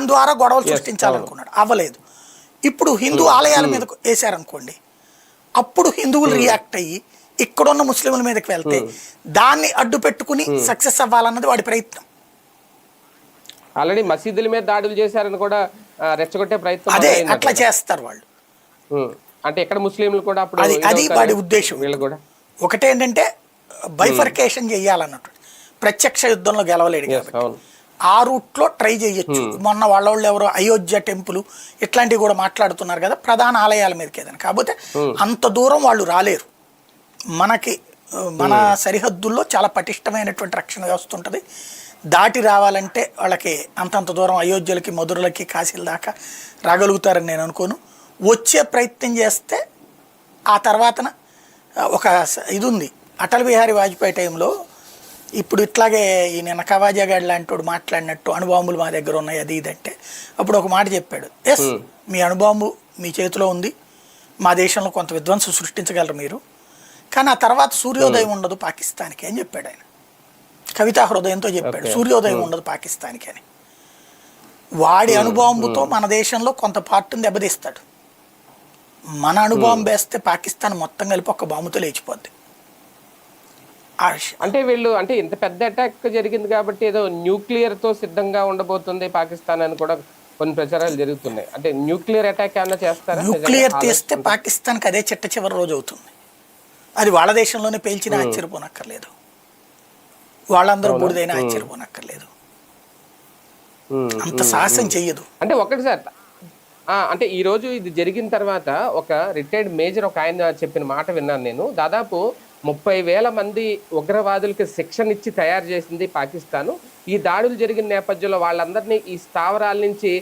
దాని ద్వారా గొడవలు సృష్టించాలనుకున్నాడు, అవ్వలేదు. ఇప్పుడు హిందూ ఆలయాల మీద వేశారనుకోండి, అప్పుడు హిందువులు రియాక్ట్ అయ్యి ఇక్కడున్న ముస్లింల మీదకి వెళ్తే దాన్ని అడ్డు పెట్టుకుని సక్సెస్ అవ్వాలన్నది వాడి ప్రయత్నం. ఆల్రెడీ మసీదుల మీద దాడులు చేశారని కూడా రెచ్చగొట్టే ప్రయత్నం అదే అట్లా చేస్తారు వాళ్ళు. అంటే ఇక్కడ ముస్లింలు కూడా అప్పుడు అది వాడి ఉద్దేశం. వీళ్ళు కూడా ఒకటేంటంటే బైఫర్కేషన్ చెయ్యాలన్నట్టు, ప్రత్యక్ష యుద్ధంలో గెలవలేడు కాబట్టి ఆ రూట్లో ట్రై చేయొచ్చు. మొన్న వాళ్ళ ఎవరో అయోధ్య టెంపుల్ ఇట్లాంటివి కూడా మాట్లాడుతున్నారు కదా ప్రధాన ఆలయాల మీదకి ఏదైనా. కాకపోతే అంత దూరం వాళ్ళు రాలేరు. మనకి మన సరిహద్దుల్లో చాలా పటిష్టమైనటువంటి రక్షణ వ్యవస్థ ఉంటుంది. దాటి రావాలంటే వాళ్ళకి అంతంత దూరం అయోధ్యలకి, మధురలకి, కాశీల దాకా రాగలుగుతారని నేను అనుకోను. వచ్చే ప్రయత్నం చేస్తే ఆ తర్వాతన ఒక ఇది ఉంది. అటల్ బిహారీ వాజ్పేయి టైంలో ఇప్పుడు ఇట్లాగే ఈ నిన్న కవాజాగాడ్ లాంటి వాడు మాట్లాడినట్టు అణుబాంబులు మా దగ్గర ఉన్నాయి అది ఇది అంటే, అప్పుడు ఒక మాట చెప్పాడు, ఎస్ మీ అణుబాంబు మీ చేతిలో ఉంది, మా దేశంలో కొంత విధ్వంసం సృష్టించగలరు మీరు, కానీ ఆ తర్వాత సూర్యోదయం ఉండదు పాకిస్తాన్కి అని చెప్పాడు ఆయన. కవితా హృదయంతో చెప్పాడు సూర్యోదయం ఉండదు పాకిస్తాన్కి అని. వాడి అణుబాంబుతో మన దేశంలో కొంత పార్టీని దెబ్బతీస్తాడు. మన అణుబాంబు వేస్తే పాకిస్తాన్ మొత్తం కలిపి ఒక్క బాంబుతో లేచిపోద్ది. అంటే వీళ్ళు అంటే ఇంత పెద్ద అటాక్ జరిగింది కాబట్టి ఏదో న్యూక్లియర్ తో సిద్ధంగా ఉండబోతుంది పాకిస్తాన్ అని కూడా కొన్ని ప్రచారాలు జరుగుతున్నాయి. అంటే న్యూక్లియర్ అటాక్ ఏమైనా చేస్తారా? న్యూక్లియర్ తీస్తే పాకిస్తాన్కి అదే చిట్ట చివరి రోజు అవుతుంది. అది వాళ్ళ దేశంలోనే పేల్చినా ఆశ్చర్యపోనక్కర్లేదు, వాళ్ళందరూ బూడిదైనా ఆశ్చర్యపోనక్కర్లేదు. అంత సాహసం చెయ్యదు. అంటే ఒకటి సార్, అంటే ఈ రోజు ఇది జరిగిన తర్వాత ఒక రిటైర్డ్ మేజర్ ఒక ఆయన చెప్పిన మాట విన్నాను నేను. దాదాపు 30,000 మంది ఉగ్రవాదులకి శిక్షణ ఇచ్చి తయారు చేసింది పాకిస్తాను. ఈ దాడులు జరిగిన నేపథ్యంలో వాళ్ళందరినీ ఈ స్థావరాల నుంచి